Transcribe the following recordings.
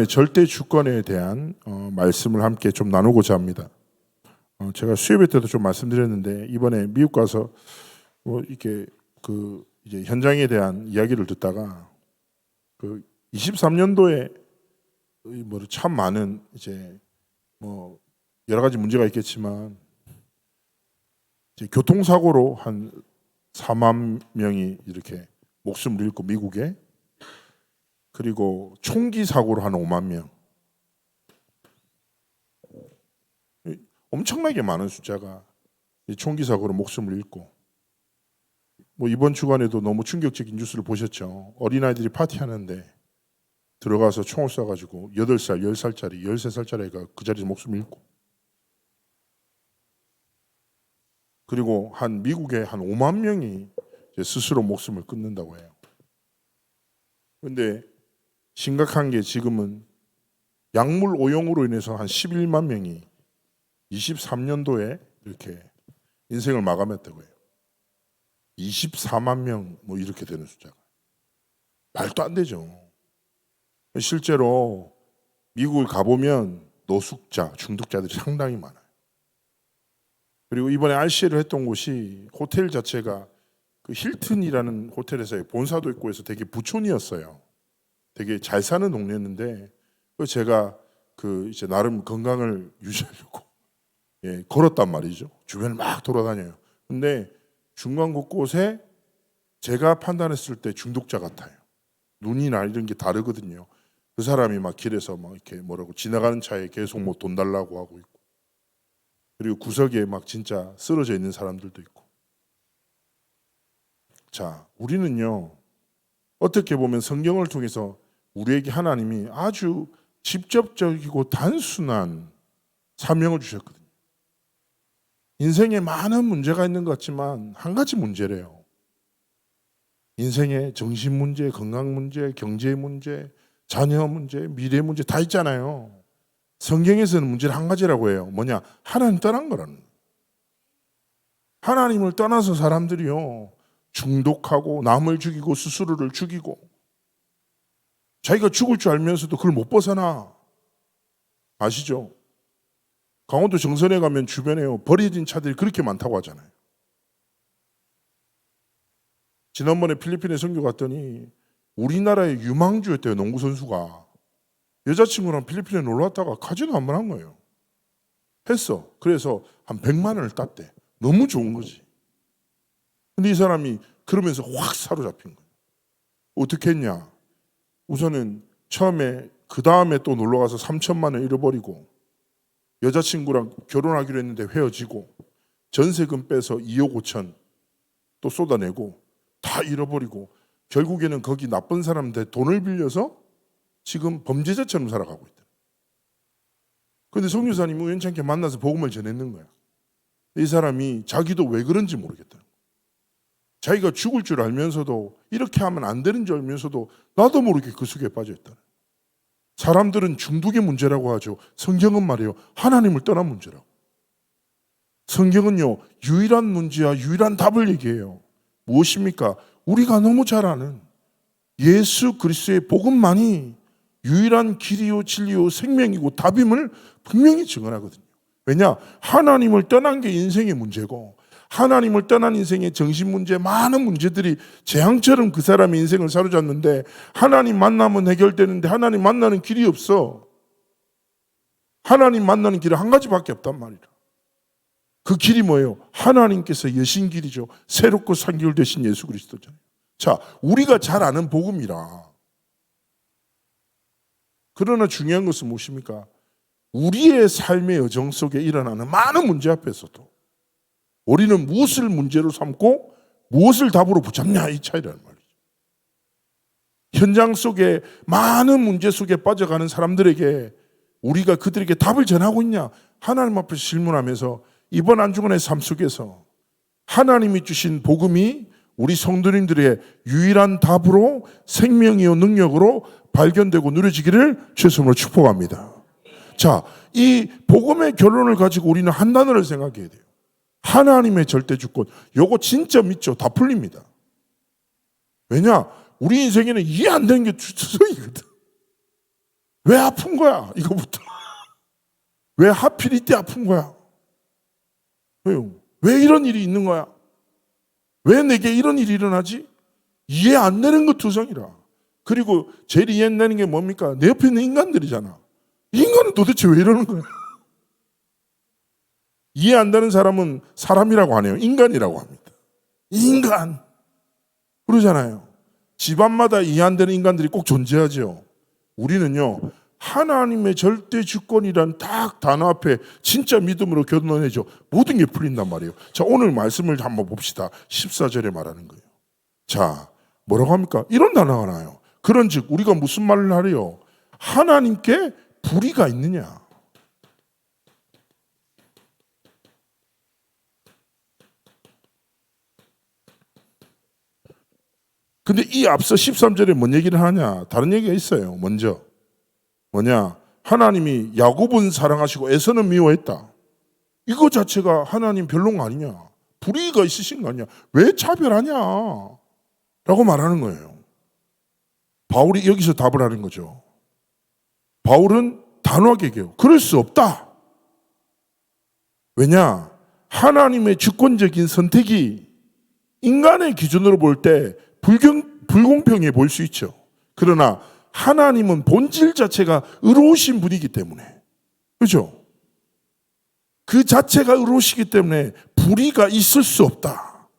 절대 주권에 대한 말씀을 함께 좀 나누고자 합니다. 제가 수요일 때도 좀 말씀드렸는데 이번에 미국 가서 이렇게 이제 현장에 대한 이야기를 듣다가 23년도에 참 많은 이제 여러 가지 문제가 있겠지만 이제 교통사고로 한 4만 명이 이렇게 목숨을 잃고 미국에, 그리고 총기 사고로 한 5만 명, 엄청나게 많은 숫자가 총기 사고로 목숨을 잃고, 이번 주간에도 너무 충격적인 뉴스를 보셨죠. 어린아이들이 파티하는데 들어가서 총을 쏴가지고 8살, 10살짜리, 13살짜리 애가 그 자리에서 목숨을 잃고, 그리고 미국에 한 5만 명이 스스로 목숨을 끊는다고 해요. 그런데 심각한 게 지금은 약물 오용으로 인해서 한 11만 명이 23년도에 이렇게 인생을 마감했다고 해요. 24만 명 이렇게 되는 숫자가 말도 안 되죠. 실제로 미국을 가보면 노숙자, 중독자들이 상당히 많아요. 그리고 이번에 RCA를 했던 곳이 호텔 자체가 힐튼이라는 호텔에서 본사도 있고 해서 되게 부촌이었어요. 되게 잘 사는 동네였는데 제가 이제 나름 건강을 유지하려고 걸었단 말이죠. 주변을 막 돌아다녀요. 근데 중간 곳곳에 제가 판단했을 때 중독자 같아요. 눈이나 이런 게 다르거든요. 그 사람이 막 길에서 이렇게 지나가는 차에 계속 돈 달라고 하고 있고, 그리고 구석에 진짜 쓰러져 있는 사람들도 있고. 자, 우리는요, 어떻게 보면 성경을 통해서 우리에게 하나님이 아주 직접적이고 단순한 사명을 주셨거든요. 인생에 많은 문제가 있는 것 같지만 한 가지 문제래요. 인생에 정신 문제, 건강 문제, 경제 문제, 자녀 문제, 미래 문제 다 있잖아요. 성경에서는 문제는 한 가지라고 해요. 뭐냐? 하나님 떠난 거라는 거예요. 하나님을 떠나서 사람들이요, 중독하고 남을 죽이고 스스로를 죽이고, 자기가 죽을 줄 알면서도 그걸 못 벗어나. 아시죠? 강원도 정선에 가면 주변에 버려진 차들이 그렇게 많다고 하잖아요. 지난번에 필리핀에 선교 갔더니 우리나라의 유망주였대요. 농구선수가 여자친구랑 필리핀에 놀러 왔다가 카지노 한 번 한 거예요. 했어. 그래서 한 100만 원을 땄대. 너무 좋은 거지. 근데 이 사람이 그러면서 확 사로잡힌 거예요. 어떻게 했냐? 우선은 처음에 그 다음에 또 놀러 가서 3천만 원 잃어버리고, 여자친구랑 결혼하기로 했는데 헤어지고, 전세금 빼서 2억 5천 또 쏟아내고 다 잃어버리고, 결국에는 거기 나쁜 사람한테 돈을 빌려서 지금 범죄자처럼 살아가고 있다. 그런데 성교사님이 우연찮게 만나서 복음을 전했는 거야. 이 사람이 자기도 왜 그런지 모르겠다. 자기가 죽을 줄 알면서도, 이렇게 하면 안 되는 줄 알면서도 나도 모르게 그 속에 빠져있다. 사람들은 중독의 문제라고 하죠. 성경은 말이에요, 하나님을 떠난 문제라고. 성경은요, 유일한 문제와 유일한 답을 얘기해요. 무엇입니까? 우리가 너무 잘 아는 예수 그리스도의 복음만이 유일한 길이요 진리요 생명이고 답임을 분명히 증언하거든요. 왜냐? 하나님을 떠난 게 인생의 문제고, 하나님을 떠난 인생의 정신 문제, 많은 문제들이 재앙처럼 그 사람의 인생을 사로잡는데, 하나님 만나면 해결되는데 하나님 만나는 길이 없어. 하나님 만나는 길은 한 가지밖에 없단 말이라. 그 길이 뭐예요? 하나님께서 여신 길이죠. 새롭고 산 길 되신 예수 그리스도잖아요. 자, 우리가 잘 아는 복음이라. 그러나 중요한 것은 무엇입니까? 우리의 삶의 여정 속에 일어나는 많은 문제 앞에서도 우리는 무엇을 문제로 삼고 무엇을 답으로 붙잡냐, 이 차이라는 말이죠. 현장 속에 많은 문제 속에 빠져가는 사람들에게 우리가 그들에게 답을 전하고 있냐, 하나님 앞에서 질문하면서 이번 한 주간의 삶 속에서 하나님이 주신 복음이 우리 성도님들의 유일한 답으로 생명이요 능력으로 발견되고 누려지기를 주님으로 축복합니다. 자, 이 복음의 결론을 가지고 우리는 한 단어를 생각해야 돼요. 하나님의 절대 주권. 요거 진짜 믿죠? 다 풀립니다. 왜냐? 우리 인생에는 이해 안 되는 게 투성이거든. 왜 아픈 거야? 이거부터. 왜 하필 이때 아픈 거야? 왜요? 왜 이런 일이 있는 거야? 왜 내게 이런 일이 일어나지? 이해 안 되는 것 투성이라. 그리고 제일 이해 안 되는 게 뭡니까? 내 옆에 있는 인간들이잖아. 인간은 도대체 왜 이러는 거야? 이해 안 되는 사람은 사람이라고 안 해요. 인간이라고 합니다. 인간. 그러잖아요. 집안마다 이해 안 되는 인간들이 꼭 존재하죠. 우리는요, 하나님의 절대 주권이란 딱 단어 앞에 진짜 믿음으로 견론해줘. 모든 게 풀린단 말이에요. 자, 오늘 말씀을 한번 봅시다. 14절에 말하는 거예요. 자, 뭐라고 합니까? 이런 단어가 나와요. 그런즉 우리가 무슨 말을 하래요? 하나님께 불의가 있느냐? 근데 이 앞서 13절에 뭔 얘기를 하냐? 다른 얘기가 있어요. 먼저 뭐냐? 하나님이 야곱은 사랑하시고 에서는 미워했다. 이거 자체가 하나님 변론 아니냐? 불의가 있으신 거 아니냐? 왜 차별하냐? 라고 말하는 거예요. 바울이 여기서 답을 하는 거죠. 바울은 단호하게 얘기해요. 그럴 수 없다. 왜냐? 하나님의 주권적인 선택이 인간의 기준으로 볼 때 불공평해 보일 수 있죠. 그러나 하나님은 본질 자체가 의로우신 분이기 때문에, 그렇죠? 그 자체가 의로우시기 때문에 불의가 있을 수 없다.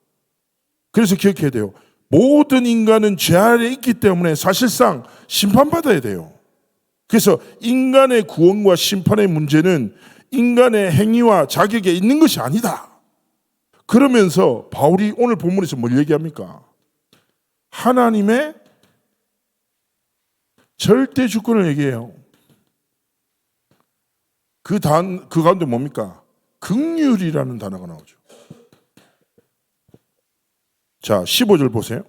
그래서 기억해야 돼요. 모든 인간은 죄 아래 있기 때문에 사실상 심판받아야 돼요. 그래서 인간의 구원과 심판의 문제는 인간의 행위와 자격에 있는 것이 아니다. 그러면서 바울이 오늘 본문에서 뭘 얘기합니까? 하나님의 절대 주권을 얘기해요. 그 가운데 뭡니까? 긍휼이라는 단어가 나오죠. 자, 15절 보세요.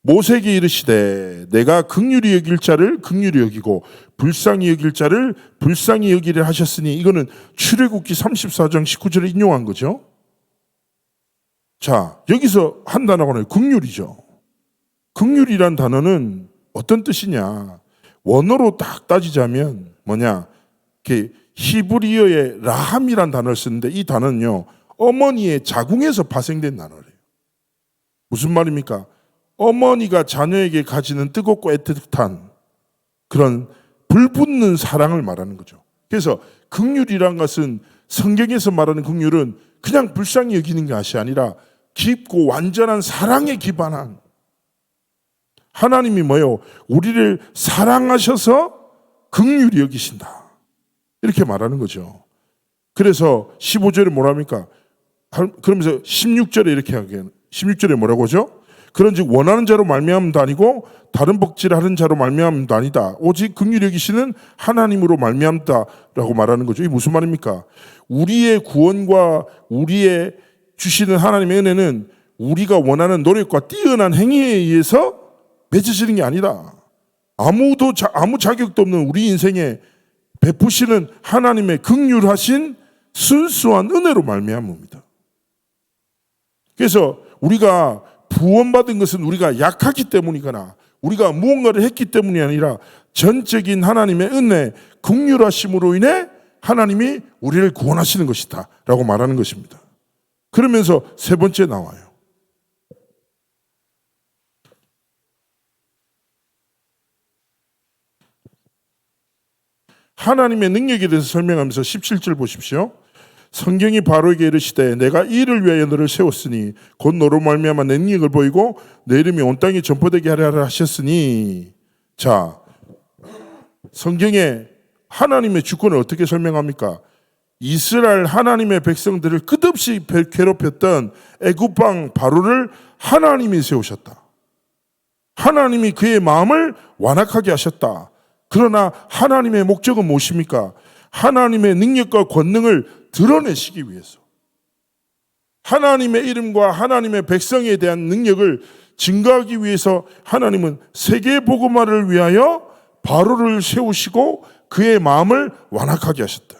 모세에게 이르시되 내가 긍휼히 여길 자를 긍휼히 여기고 불쌍히 여길 자를 불쌍히 여기려 하셨으니, 이거는 출애굽기 34장 19절에 인용한 거죠. 자, 여기서 한 단어가 나와요. 긍휼이죠. 긍휼이란 단어는 어떤 뜻이냐? 원어로 딱 따지자면 뭐냐? 히브리어의 라함이란 단어를 쓰는데, 이 단어는요, 어머니의 자궁에서 파생된 단어래요. 무슨 말입니까? 어머니가 자녀에게 가지는 뜨겁고 애틋한 그런 불붙는 사랑을 말하는 거죠. 그래서 긍휼이란 것은, 성경에서 말하는 긍휼은 그냥 불쌍히 여기는 것이 아니라 깊고 완전한 사랑에 기반한, 하나님이 뭐요? 우리를 사랑하셔서 긍휼히 여기신다. 이렇게 말하는 거죠. 그래서 15절에 뭐랍니까? 그러면서 16절에 이렇게 하게, 16절에 뭐라고 하죠? 그런즉 원하는 자로 말미암음도 아니고 다른 복지를 자로 말미암음도 아니다. 오직 긍휼히 여기시는 하나님으로 말미암다라고 말하는 거죠. 이게 무슨 말입니까? 우리의 구원과 우리의 주시는 하나님의 은혜는 우리가 원하는 노력과 뛰어난 행위에 의해서 맺어지는 게 아니다. 아무 자격도 없는 우리 인생에 베푸시는 하나님의 긍휼하신 순수한 은혜로 말미암습니다. 그래서 우리가 구원받은 것은 우리가 약하기 때문이거나 우리가 무언가를 했기 때문이 아니라 전적인 하나님의 은혜, 긍휼하심으로 인해 하나님이 우리를 구원하시는 것이다 라고 말하는 것입니다. 그러면서 세 번째 나와요. 하나님의 능력에 대해서 설명하면서 17절 보십시오. 성경이 바로에게 이르시되 내가 이 일을 위하여 너를 세웠으니 곧 너로 말미암아 내 능력을 보이고 내 이름이 온 땅에 전포되게 하리라 하셨으니. 자, 성경에 하나님의 주권을 어떻게 설명합니까? 이스라엘 하나님의 백성들을 끝없이 괴롭혔던 애굽 왕 바로를 하나님이 세우셨다. 하나님이 그의 마음을 완악하게 하셨다. 그러나 하나님의 목적은 무엇입니까? 하나님의 능력과 권능을 드러내시기 위해서, 하나님의 이름과 하나님의 백성에 대한 능력을 증거하기 위해서 하나님은 세계 복음화를 위하여 바로를 세우시고 그의 마음을 완악하게 하셨다.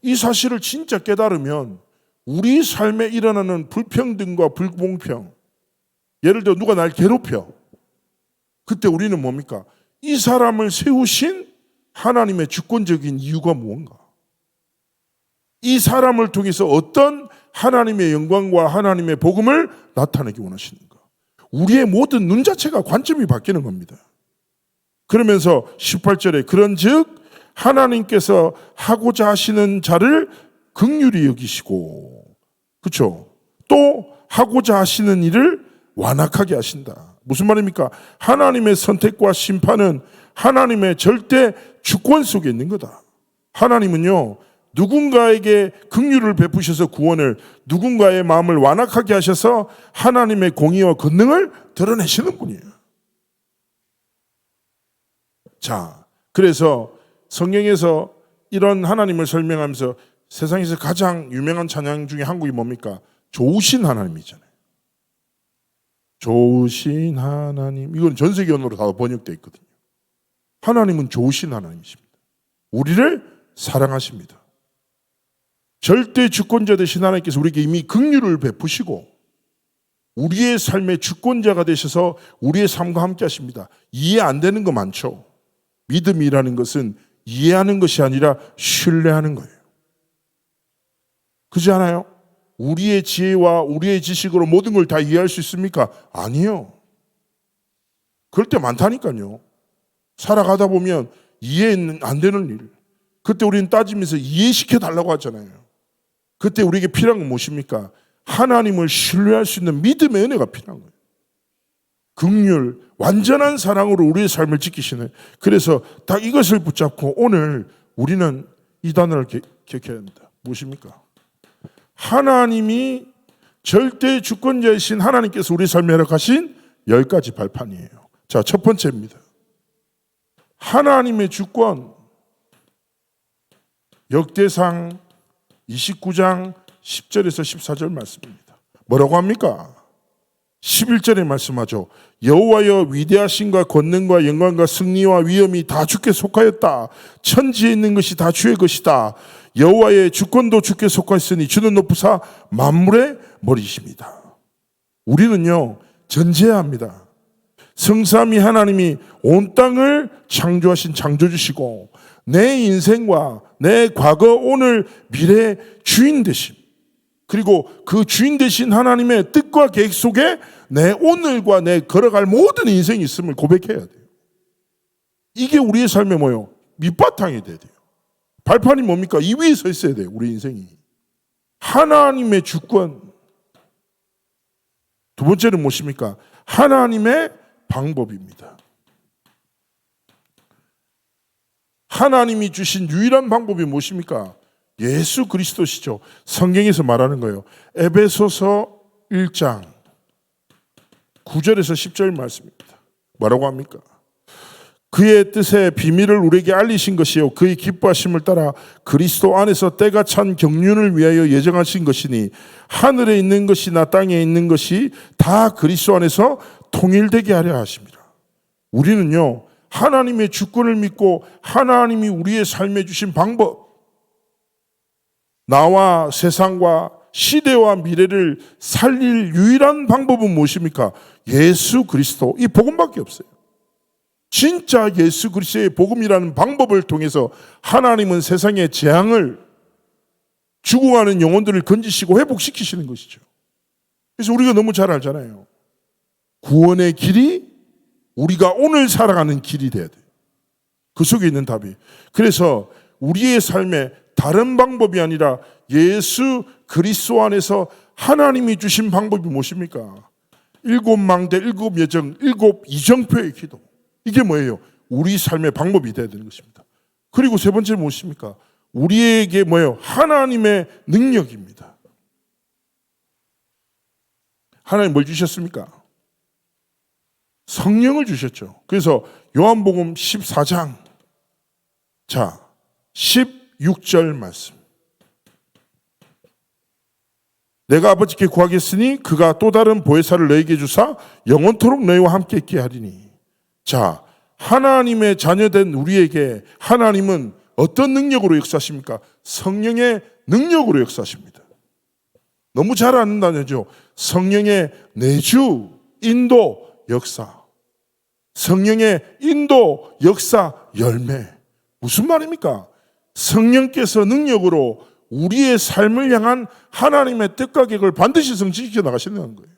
이 사실을 진짜 깨달으면 우리 삶에 일어나는 불평등과 불공평, 예를 들어 누가 날 괴롭혀, 그때 우리는 뭡니까? 이 사람을 세우신 하나님의 주권적인 이유가 무언가? 이 사람을 통해서 어떤 하나님의 영광과 하나님의 복음을 나타내기 원하시는가? 우리의 모든 눈 자체가 관점이 바뀌는 겁니다. 그러면서 18절에 그런즉 하나님께서 하고자 하시는 자를 긍휼히 여기시고, 그렇죠? 또 하고자 하시는 일을 완악하게 하신다. 무슨 말입니까? 하나님의 선택과 심판은 하나님의 절대 주권 속에 있는 거다. 하나님은요, 누군가에게 긍휼을 베푸셔서 구원을, 누군가의 마음을 완악하게 하셔서 하나님의 공의와 권능을 드러내시는 분이에요. 자, 그래서 성경에서 이런 하나님을 설명하면서 세상에서 가장 유명한 찬양 중에 한 곡이 뭡니까? 좋으신 하나님이잖아요. 좋으신 하나님. 이건 전 세계 언어로 다 번역되어 있거든요. 하나님은 좋으신 하나님이십니다. 우리를 사랑하십니다. 절대 주권자 되신 하나님께서 우리에게 이미 긍휼을 베푸시고 우리의 삶의 주권자가 되셔서 우리의 삶과 함께 하십니다. 이해 안 되는 거 많죠. 믿음이라는 것은 이해하는 것이 아니라 신뢰하는 거예요. 그렇지 않아요? 우리의 지혜와 우리의 지식으로 모든 걸 다 이해할 수 있습니까? 아니요. 그럴 때 많다니까요. 살아가다 보면 이해 안 되는 일. 그때 우리는 따지면서 이해시켜 달라고 하잖아요. 그때 우리에게 필요한 건 무엇입니까? 하나님을 신뢰할 수 있는 믿음의 은혜가 필요한 거예요. 긍휼, 완전한 사랑으로 우리의 삶을 지키시는. 그래서 다 이것을 붙잡고 오늘 우리는 이 단어를 기억해야 합니다. 무엇입니까? 하나님이 절대 주권자이신 하나님께서 우리 삶에 허락하신 10가지 발판이에요. 자, 첫 번째입니다. 하나님의 주권. 역대상 29장 10절에서 14절 말씀입니다. 뭐라고 합니까? 11절에 말씀하죠. 여호와여 위대하신과 권능과 영광과 승리와 위엄이 다 주께 속하였다. 천지에 있는 것이 다 주의 것이다. 여호와의 주권도 주께 속하였으니 주는 높으사 만물의 머리이십니다. 우리는요, 전제해야 합니다. 성삼위 하나님이 온 땅을 창조하신 창조주시고 내 인생과 내 과거, 오늘, 미래의 주인 되심. 그리고 그 주인 되신 하나님의 뜻과 계획 속에 내 오늘과 내 걸어갈 모든 인생이 있음을 고백해야 돼요. 이게 우리의 삶의 뭐예요? 밑바탕이 돼야 돼요. 발판이 뭡니까? 이 위에 서 있어야 돼요. 우리 인생이. 하나님의 주권. 두 번째는 무엇입니까? 하나님의 방법입니다. 하나님이 주신 유일한 방법이 무엇입니까? 예수 그리스도시죠. 성경에서 말하는 거예요. 에베소서 1장 9절에서 10절 말씀입니다. 뭐라고 합니까? 그의 뜻의 비밀을 우리에게 알리신 것이요 그의 기뻐하심을 따라 그리스도 안에서 때가 찬 경륜을 위하여 예정하신 것이니 하늘에 있는 것이나 땅에 있는 것이 다 그리스도 안에서 통일되게 하려 하십니다. 우리는요, 하나님의 주권을 믿고 하나님이 우리의 삶에 주신 방법, 나와 세상과 시대와 미래를 살릴 유일한 방법은 무엇입니까? 예수 그리스도, 이 복음밖에 없어요. 진짜 예수 그리스도의 복음이라는 방법을 통해서 하나님은 세상의 재앙을, 죽어가는 영혼들을 건지시고 회복시키시는 것이죠. 그래서 우리가 너무 잘 알잖아요. 구원의 길이 우리가 오늘 살아가는 길이 돼야 돼요. 그 속에 있는 답이. 그래서 우리의 삶에 다른 방법이 아니라 예수 그리스도 안에서 하나님이 주신 방법이 무엇입니까? 7망대, 7예정, 7이정표의 기도. 이게 뭐예요? 우리 삶의 방법이 돼야 되는 것입니다. 그리고 세 번째 무엇입니까? 우리에게 뭐예요? 하나님의 능력입니다. 하나님 뭘 주셨습니까? 성령을 주셨죠. 그래서 요한복음 14장 자 16절 말씀. 내가 아버지께 구하겠으니 그가 또 다른 보혜사를 너에게 주사 영원토록 너희와 함께 있게 하리니. 자, 하나님의 자녀된 우리에게 하나님은 어떤 능력으로 역사하십니까? 성령의 능력으로 역사하십니다. 너무 잘 아는 단어죠. 성령의 내주, 인도, 역사. 성령의 인도, 역사, 열매. 무슨 말입니까? 성령께서 능력으로 우리의 삶을 향한 하나님의 뜻과 계획을 반드시 성취시켜 나가신다는 거예요.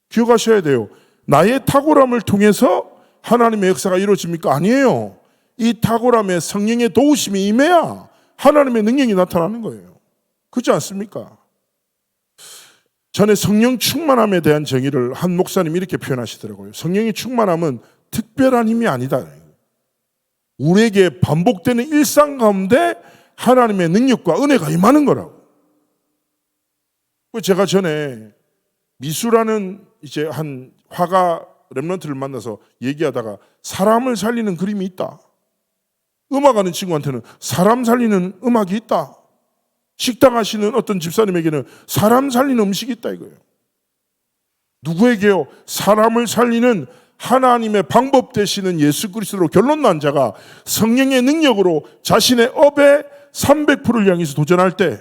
기억하셔야 돼요. 나의 탁월함을 통해서 하나님의 역사가 이루어집니까? 아니에요. 이 탁월함에 성령의 도우심이 임해야 하나님의 능력이 나타나는 거예요. 그렇지 않습니까? 전에 성령 충만함에 대한 정의를 한 목사님이 이렇게 표현하시더라고요. 성령의 충만함은 특별한 힘이 아니다. 우리에게 반복되는 일상 가운데 하나님의 능력과 은혜가 임하는 거라고. 제가 전에 미수라는 이제 한 화가 렘넌트를 만나서 얘기하다가 사람을 살리는 그림이 있다. 음악하는 친구한테는 사람 살리는 음악이 있다. 식당 하시는 어떤 집사님에게는 사람 살리는 음식이 있다 이거예요. 누구에게요? 사람을 살리는 하나님의 방법 되시는 예수 그리스도로 결론 난 자가 성령의 능력으로 자신의 업의 300%를 향해서 도전할 때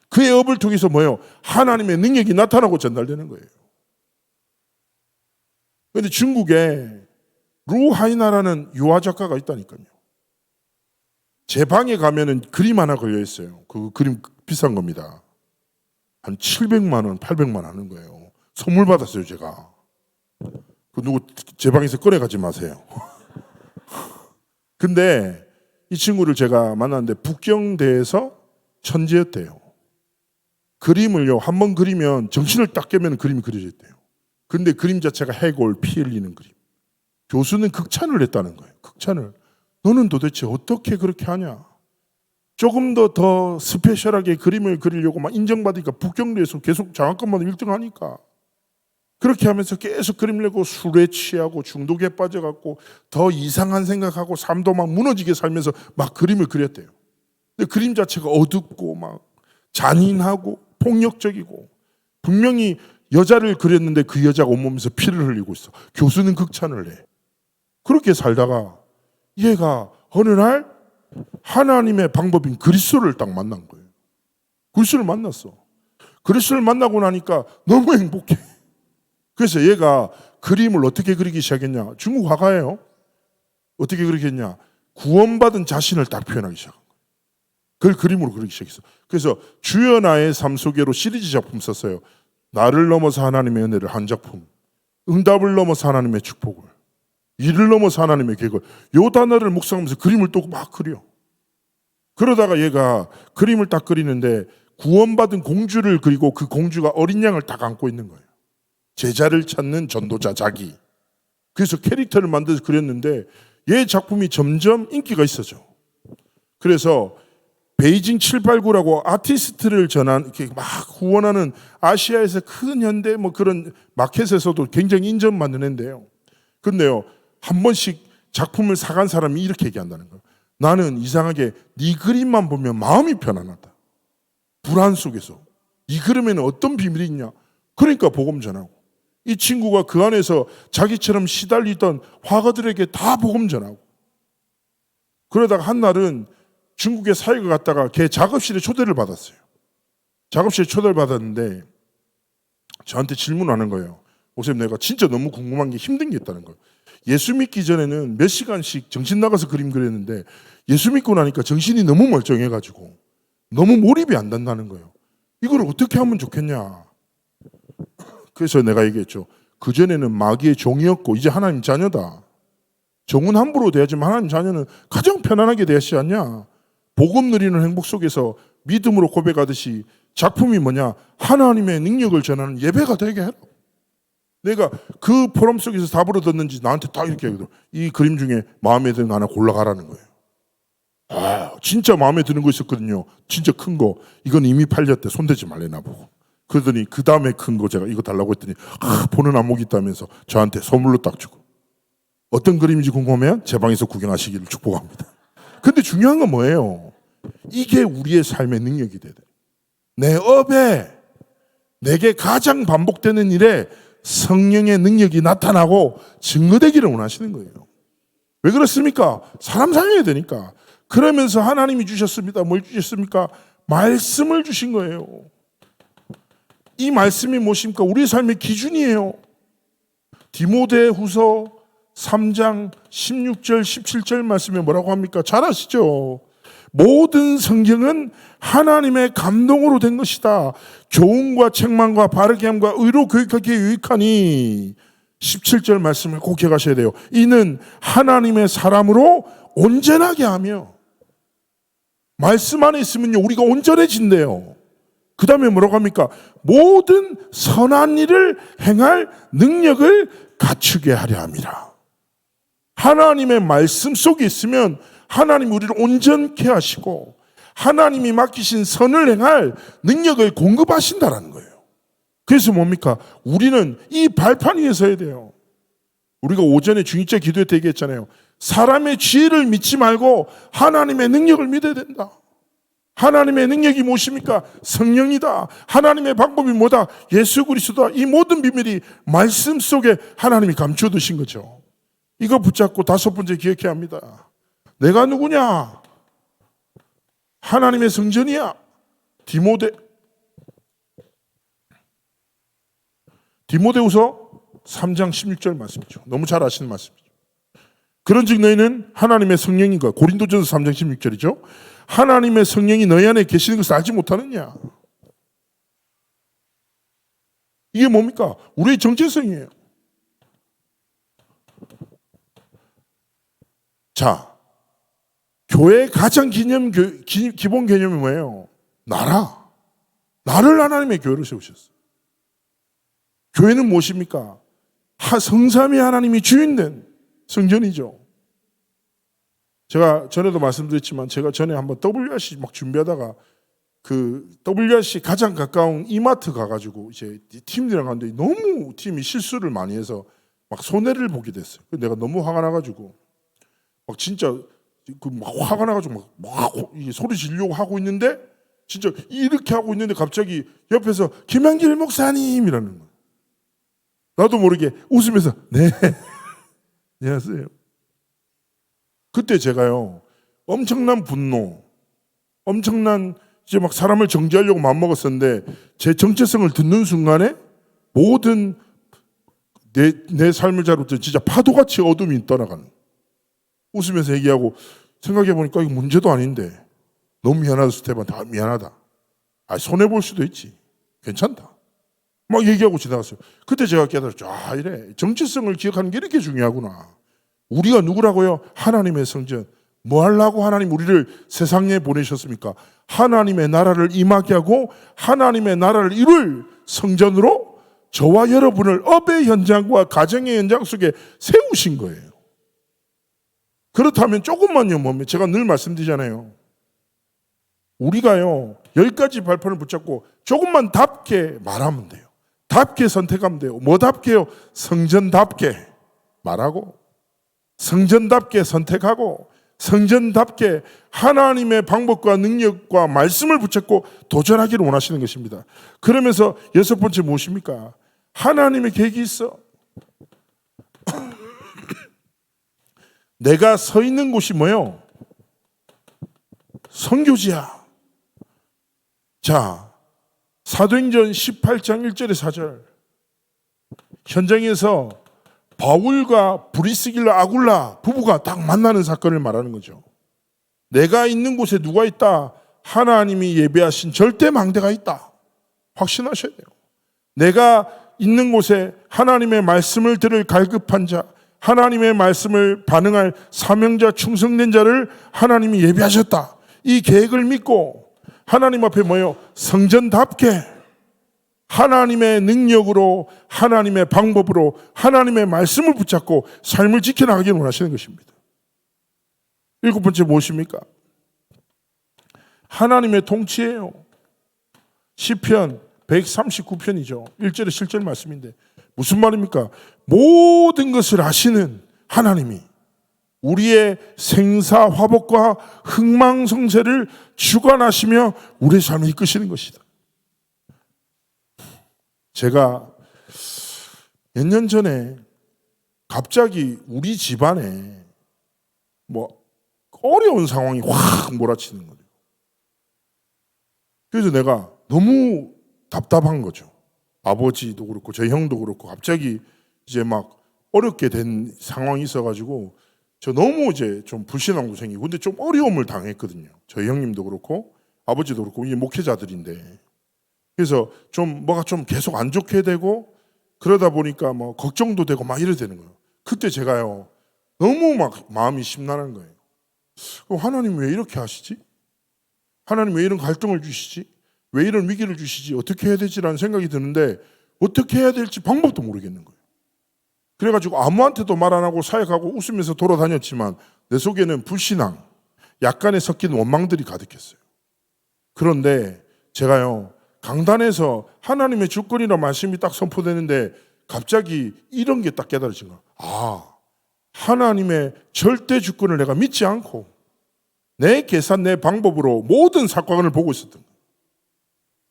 그의 업을 통해서 뭐예요? 하나님의 능력이 나타나고 전달되는 거예요. 그런데 중국에 루하이나라는 유화 작가가 있다니까요. 제 방에 가면은 그림 하나 걸려 있어요. 그 그림 비싼 겁니다. 한 700만 원, 800만 원 하는 거예요. 선물 받았어요, 제가. 그 누구 제 방에서 꺼내가지 마세요. 근데 이 친구를 제가 만났는데 북경대에서 천재였대요. 그림을요, 한번 그리면 정신을 딱 깨면 그림이 그려졌대요. 근데 그림 자체가 해골, 피 흘리는 그림. 교수는 극찬을 했다는 거예요. 극찬을. 너는 도대체 어떻게 그렇게 하냐? 조금 더 스페셜하게 그림을 그리려고 막 인정받으니까 북경대에서 계속 장학금만 1등 하니까. 그렇게 하면서 계속 그림 내고 술에 취하고 중독에 빠져갖고 더 이상한 생각하고 삶도 막 무너지게 살면서 막 그림을 그렸대요. 근데 그림 자체가 어둡고 막 잔인하고 폭력적이고 분명히 여자를 그렸는데 그 여자가 온몸에서 피를 흘리고 있어. 교수는 극찬을 해. 그렇게 살다가 얘가 어느 날 하나님의 방법인 그리스도를 딱 만난 거예요. 그리스도를 만났어. 그리스도를 만나고 나니까 너무 행복해. 그래서 얘가 그림을 어떻게 그리기 시작했냐? 중국 화가예요. 어떻게 그리겠냐? 구원받은 자신을 딱 표현하기 시작한 거예요. 그걸 그림으로 그리기 시작했어. 그래서 주여 나의 삶 속에로 시리즈 작품 썼어요. 나를 넘어서 하나님의 은혜를 한 작품, 응답을 넘어서 하나님의 축복을, 이를 넘어서 하나님의 계획을, 요 단어를 묵상하면서 그림을 또 막 그려. 그러다가 얘가 그림을 딱 그리는데 구원받은 공주를 그리고 그 공주가 어린 양을 딱 안고 있는 거예요. 제자를 찾는 전도자 자기. 그래서 캐릭터를 만들어서 그렸는데 얘 작품이 점점 인기가 있어져. 그래서 베이징 789라고 아티스트를 전한 이렇게 막 후원하는 아시아에서 큰 현대 뭐 그런 마켓에서도 굉장히 인정받는 애인데요. 근데요, 한 번씩 작품을 사간 사람이 이렇게 얘기한다는 거예요. 나는 이상하게 네 그림만 보면 마음이 편안하다. 불안 속에서. 이 그림에는 어떤 비밀이 있냐? 그러니까 복음 전하고. 이 친구가 그 안에서 자기처럼 시달리던 화가들에게 다 복음 전하고. 그러다가 한 날은 중국에 사역을 갔다가 걔 작업실에 초대를 받았어요. 작업실에 초대를 받았는데 저한테 질문하는 거예요. 목사님, 내가 진짜 너무 궁금한 게 힘든 게 있다는 거예요. 예수 믿기 전에는 몇 시간씩 정신 나가서 그림 그렸는데 예수 믿고 나니까 정신이 너무 멀쩡해가지고 너무 몰입이 안 된다는 거예요. 이걸 어떻게 하면 좋겠냐. 그래서 내가 얘기했죠. 그전에는 마귀의 종이었고 이제 하나님 자녀다. 종은 함부로 대하지만 하나님 자녀는 가장 편안하게 대하시지 않냐. 복음 누리는 행복 속에서 믿음으로 고백하듯이 작품이 뭐냐? 하나님의 능력을 전하는 예배가 되게 해라. 내가 그 포럼 속에서 답을 얻었는지 나한테 딱 이렇게 하거든. 이 그림 중에 마음에 드는 거 하나 골라가라는 거예요. 아, 진짜 마음에 드는 거 있었거든요. 진짜 큰 거. 이건 이미 팔렸대. 손대지 말래 나보고. 그러더니 그 다음에 큰 거 제가 이거 달라고 했더니 보는 안목이 있다면서 저한테 선물로 딱 주고. 어떤 그림인지 궁금하면 제 방에서 구경하시기를 축복합니다. 근데 중요한 건 뭐예요? 이게 우리의 삶의 능력이 돼야 돼. 내 업에 내게 가장 반복되는 일에 성령의 능력이 나타나고 증거되기를 원하시는 거예요. 왜 그렇습니까? 사람 살려야 되니까. 그러면서 하나님이 주셨습니다. 뭘 주셨습니까? 말씀을 주신 거예요. 이 말씀이 무엇입니까? 우리의 삶의 기준이에요. 디모데후서 3장 16절 17절 말씀에 뭐라고 합니까? 잘 아시죠? 모든 성경은 하나님의 감동으로 된 것이다. 교훈과 책망과 바르게 함과 의로 교육하기에 유익하니 17절 말씀을 꼭 기억하셔야 돼요. 이는 하나님의 사람으로 온전하게 하며 말씀 안에 있으면요 우리가 온전해진대요. 그 다음에 뭐라고 합니까? 모든 선한 일을 행할 능력을 갖추게 하려 함이라. 하나님의 말씀 속에 있으면 하나님이 우리를 온전케 하시고 하나님이 맡기신 선을 행할 능력을 공급하신다는 거예요. 그래서 뭡니까? 우리는 이 발판 위에 서야 돼요. 우리가 오전에 중일제 기도회 때 얘기했잖아요. 사람의 지혜를 믿지 말고 하나님의 능력을 믿어야 된다. 하나님의 능력이 무엇입니까? 성령이다. 하나님의 방법이 뭐다? 예수 그리스도다. 이 모든 비밀이 말씀 속에 하나님이 감추어 두신 거죠. 이거 붙잡고 다섯 번째 기억해야 합니다. 내가 누구냐? 하나님의 성전이야. 디모데후서 3장 16절 말씀이죠. 너무 잘 아시는 말씀이죠. 그런즉 너희는 하나님의 성령인가? 고린도전서 3장 16절이죠. 하나님의 성령이 너희 안에 계시는 것을 알지 못하느냐? 이게 뭡니까? 우리의 정체성이에요. 자, 교회의 가장 기본 개념이 뭐예요? 나를 하나님의 교회로 세우셨어요. 교회는 무엇입니까? 성삼위 하나님이 주인된 성전이죠. 제가 전에도 말씀드렸지만 제가 전에 한번 WRC 막 준비하다가 그 WRC 가장 가까운 이마트 가가지고 이제 팀들이랑 갔는데 너무 팀이 실수를 많이 해서 막 손해를 보게 됐어요. 내가 너무 화가 나가지고 막 진짜 막 화가 나가지고 막 소리 지르려고 하고 있는데 진짜 이렇게 하고 있는데 갑자기 옆에서 김한길 목사님이라는 거예요. 나도 모르게 웃으면서 네 안녕하세요. 그때 제가요 엄청난 분노, 엄청난 이제 막 사람을 정죄하려고 마음먹었었는데 제 정체성을 듣는 순간에 모든 내 삶을 자루도 진짜 파도같이 어둠이 떠나가는. 웃으면서 얘기하고 생각해보니까 이거 문제도 아닌데 너무 미안하다 스테반. 다 미안하다. 손해볼 수도 있지. 괜찮다. 막 얘기하고 지나갔어요. 그때 제가 깨달았죠. 이래 정체성을 기억하는 게 이렇게 중요하구나. 우리가 누구라고요? 하나님의 성전. 뭐 하려고 하나님 우리를 세상에 보내셨습니까? 하나님의 나라를 임하게 하고 하나님의 나라를 이룰 성전으로 저와 여러분을 업의 현장과 가정의 현장 속에 세우신 거예요. 그렇다면 조금만요 뭡니까? 제가 늘 말씀드리잖아요. 우리가요 10가지 발판을 붙잡고 조금만 답게 말하면 돼요. 답게 선택하면 돼요. 뭐답게요? 성전답게 말하고 성전답게 선택하고 성전답게 하나님의 방법과 능력과 말씀을 붙잡고 도전하기를 원하시는 것입니다. 그러면서 여섯 번째 무엇입니까? 하나님의 계획이 있어. 내가 서 있는 곳이 뭐예요? 선교지야. 자, 사도행전 18장 1절에 4절 현장에서 바울과 브리스길라 아굴라 부부가 딱 만나는 사건을 말하는 거죠. 내가 있는 곳에 누가 있다? 하나님이 예배하신 절대 망대가 있다. 확신하셔야 돼요. 내가 있는 곳에 하나님의 말씀을 들을 갈급한 자, 하나님의 말씀을 반응할 사명자, 충성된 자를 하나님이 예배하셨다. 이 계획을 믿고 하나님 앞에 뭐예요? 성전답게 하나님의 능력으로 하나님의 방법으로 하나님의 말씀을 붙잡고 삶을 지켜나가기를 원하시는 것입니다. 일곱 번째 무엇입니까? 하나님의 통치예요. 시편 139편이죠. 1절에 7절 말씀인데 무슨 말입니까? 모든 것을 아시는 하나님이 우리의 생사 화복과 흥망성쇠를 주관하시며 우리의 삶을 이끄시는 것이다. 제가 몇 년 전에 갑자기 우리 집안에 뭐 어려운 상황이 확 몰아치는 거예요. 그래서 내가 너무 답답한 거죠. 아버지도 그렇고 제 형도 그렇고 갑자기 이제 막 어렵게 된 상황이 있어가지고 저 너무 이제 좀 불신앙도 생기고 근데 좀 어려움을 당했거든요. 저희 형님도 그렇고 아버지도 그렇고 이 목회자들인데 그래서 좀 뭐가 좀 계속 안 좋게 되고 그러다 보니까 뭐 걱정도 되고 막 이래 되는 거예요. 그때 제가요 너무 막 마음이 심란한 거예요. 하나님 왜 이렇게 하시지? 하나님 왜 이런 갈등을 주시지? 왜 이런 위기를 주시지? 어떻게 해야 되지라는 생각이 드는데 어떻게 해야 될지 방법도 모르겠는 거예요. 그래가지고 아무한테도 말 안 하고 사역하고 웃으면서 돌아다녔지만 내 속에는 불신앙, 약간의 섞인 원망들이 가득했어요. 그런데 제가요 강단에서 하나님의 주권이라는 말씀이 딱 선포되는데 갑자기 이런 게 딱 깨달아진 거예요. 아, 하나님의 절대 주권을 내가 믿지 않고 내 계산, 내 방법으로 모든 사건을 보고 있었던 거예요.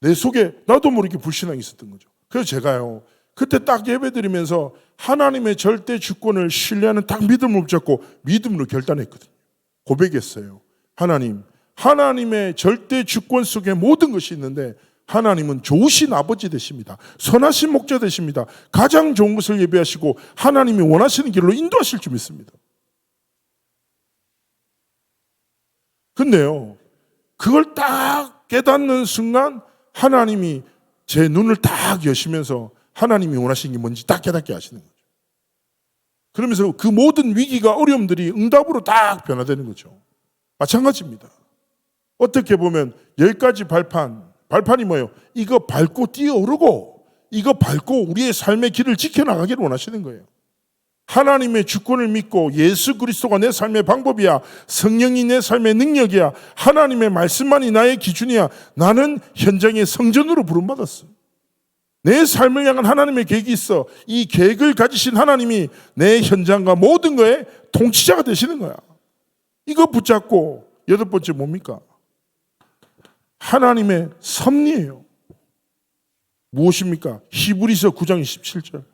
내 속에 나도 모르게 불신앙이 있었던 거죠. 그래서 제가요 그때 딱 예배드리면서 하나님의 절대 주권을 신뢰하는 딱 믿음을 붙잡고 믿음으로 결단했거든요. 고백했어요. 하나님, 하나님의 절대 주권 속에 모든 것이 있는데 하나님은 좋으신 아버지 되십니다. 선하신 목자 되십니다. 가장 좋은 것을 예배하시고 하나님이 원하시는 길로 인도하실 줄 믿습니다. 근데요, 그걸 딱 깨닫는 순간 하나님이 제 눈을 딱 여시면서 하나님이 원하시는 게 뭔지 딱 깨닫게 하시는 거죠. 그러면서 그 모든 위기가 어려움들이 응답으로 딱 변화되는 거죠. 마찬가지입니다. 어떻게 보면 10가지 발판이 뭐예요? 이거 밟고 뛰어오르고 이거 밟고 우리의 삶의 길을 지켜나가기를 원하시는 거예요. 하나님의 주권을 믿고 예수 그리스도가 내 삶의 방법이야, 성령이 내 삶의 능력이야, 하나님의 말씀만이 나의 기준이야. 나는 현장의 성전으로 부름받았어. 내 삶을 향한 하나님의 계획이 있어. 이 계획을 가지신 하나님이 내 현장과 모든 거에 통치자가 되시는 거야. 이거 붙잡고 8번째 뭡니까? 하나님의 섭리예요. 무엇입니까? 히브리서 9장 17절.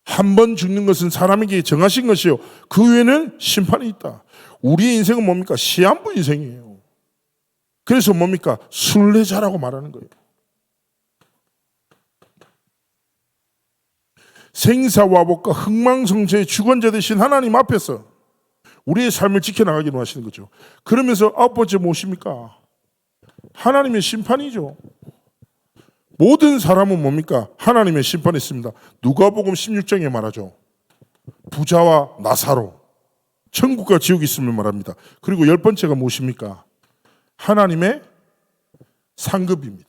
한 번 죽는 것은 사람에게 정하신 것이요 그 후에는 심판이 있다. 우리의 인생은 뭡니까? 시한부 인생이에요. 그래서 뭡니까? 순례자라고 말하는 거예요. 생사화복과 흥망성쇠의 주권자 되신 하나님 앞에서 우리의 삶을 지켜나가기로 하시는 거죠. 그러면서 9번째 무엇입니까? 하나님의 심판이죠. 모든 사람은 뭡니까? 하나님의 심판이 있습니다. 누가복음 16장에 말하죠. 부자와 나사로, 천국과 지옥이 있음을 말합니다. 그리고 10번째가 무엇입니까? 하나님의 상급입니다.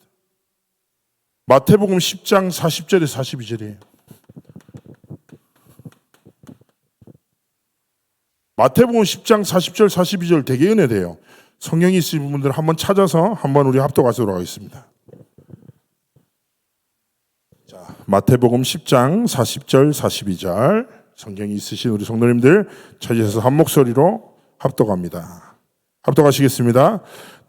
마태복음 10장 40절에 42절이에요. 마태복음 10장 40절 42절 되게 은혜돼요. 성경이 있으신 분들 한번 찾아서 한번 우리 합독하도록 하겠습니다. 자, 마태복음 10장 40절 42절 성경이 있으신 우리 성도님들 찾으셔서 한 목소리로 합독합니다. 합독하시겠습니다.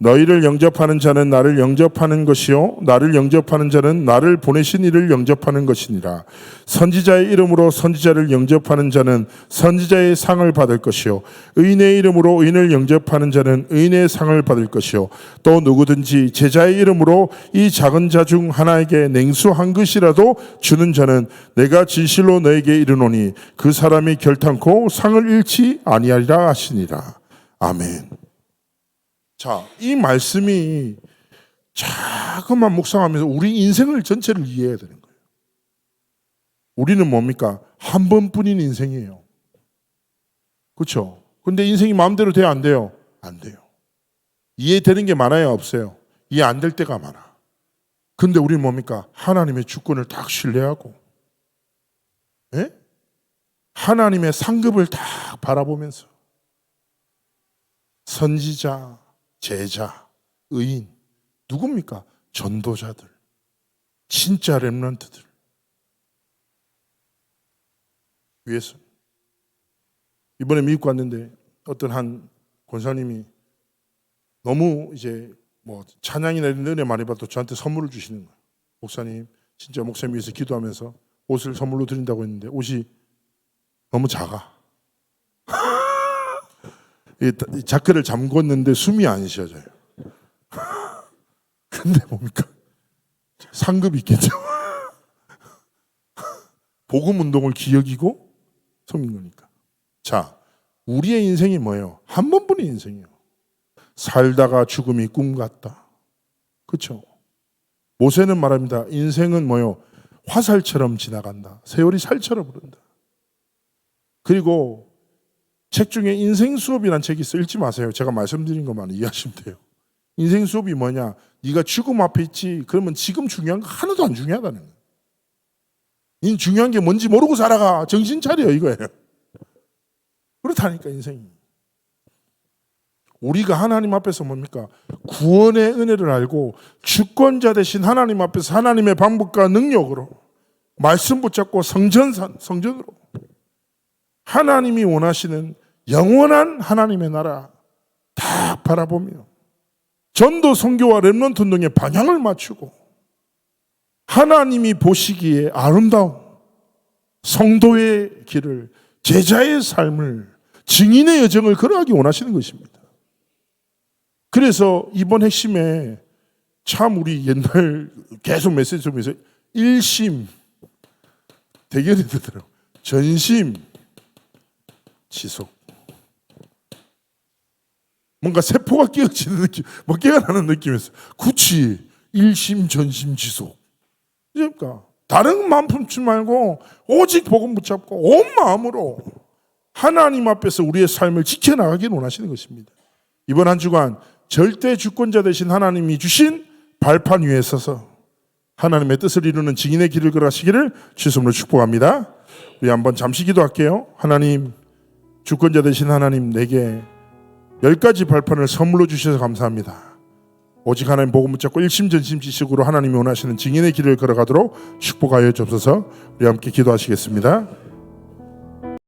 너희를 영접하는 자는 나를 영접하는 것이요 나를 영접하는 자는 나를 보내신 이를 영접하는 것이니라. 선지자의 이름으로 선지자를 영접하는 자는 선지자의 상을 받을 것이요 의인의 이름으로 의인을 영접하는 자는 의인의 상을 받을 것이요 또 누구든지 제자의 이름으로 이 작은 자 중 하나에게 냉수 한 그릇이라도 주는 자는 내가 진실로 너에게 이르노니 그 사람이 결탄코 상을 잃지 아니하리라 하시니라. 아멘. 자, 이 말씀이 자꾸만 묵상하면서 우리 인생을 전체를 이해해야 되는 거예요. 우리는 뭡니까? 한 번뿐인 인생이에요. 그렇죠? 근데 인생이 마음대로 돼요? 안 돼요? 안 돼요. 이해되는 게 많아요? 없어요? 이해 안 될 때가 많아. 근데 우리는 뭡니까? 하나님의 주권을 딱 신뢰하고 예? 하나님의 상급을 딱 바라보면서 선지자, 제자, 의인, 누굽니까? 전도자들, 진짜 렘넌트들 위해서. 이번에 미국 갔는데 어떤 한 권사님이 너무 이제 뭐 찬양이나 이런 은혜 많이 받도 저한테 선물을 주시는 거예요. 목사님, 진짜 목사님 위해서 기도하면서 옷을 선물로 드린다고 했는데 옷이 너무 작아. 이 자크를 잠궜는데 숨이 안 쉬어져요. 근데 뭡니까? 상급이 있겠죠. 복음 운동을 기억이고 섬긴 거니까. 자, 우리의 인생이 뭐예요? 한 번뿐인 인생이에요. 살다가 죽음이 꿈 같다. 그렇죠? 모세는 말합니다. 인생은 뭐예요? 화살처럼 지나간다. 세월이 살처럼 흐른다. 그리고 책 중에 인생 수업이라는 책이 있어요. 읽지 마세요. 제가 말씀드린 것만 이해하시면 돼요. 인생 수업이 뭐냐? 네가 죽음 앞에 있지. 그러면 지금 중요한 거 하나도 안 중요하다는 거예요. 이 중요한 게 뭔지 모르고 살아가. 정신 차려 이거예요. 그렇다니까 인생이. 우리가 하나님 앞에서 뭡니까? 구원의 은혜를 알고 주권자 되신 하나님 앞에서 하나님의 방법과 능력으로 말씀 붙잡고 성전으로 하나님이 원하시는 영원한 하나님의 나라 딱 바라보며 전도 선교와 렘넌트 운동의 방향을 맞추고 하나님이 보시기에 아름다운 성도의 길을, 제자의 삶을, 증인의 여정을 걸어가기 원하시는 것입니다. 그래서 이번 핵심에 참 우리 옛날 계속 메시지 보면서 일심 대결이 되더라고요. 전심 지속. 뭔가 세포가 깨어지는 느낌, 뭐 깨어나는 느낌이었어요. 그치, 일심 전심 지속. 그러니까 다른 마음 품지 말고 오직 복음 붙잡고 온 마음으로 하나님 앞에서 우리의 삶을 지켜나가기를 원하시는 것입니다. 이번 한 주간 절대 주권자 되신 하나님이 주신 발판 위에 서서 하나님의 뜻을 이루는 증인의 길을 걸어가시기를 주님으로 축복합니다. 우리 한번 잠시 기도할게요. 하나님, 주권자 되신 하나님, 내게 10가지 발판을 선물로 주셔서 감사합니다. 오직 하나님 복음 붙잡고 일심전심 지식으로 하나님이 원하시는 증인의 길을 걸어가도록 축복하여 주옵소서. 우리 함께 기도하시겠습니다.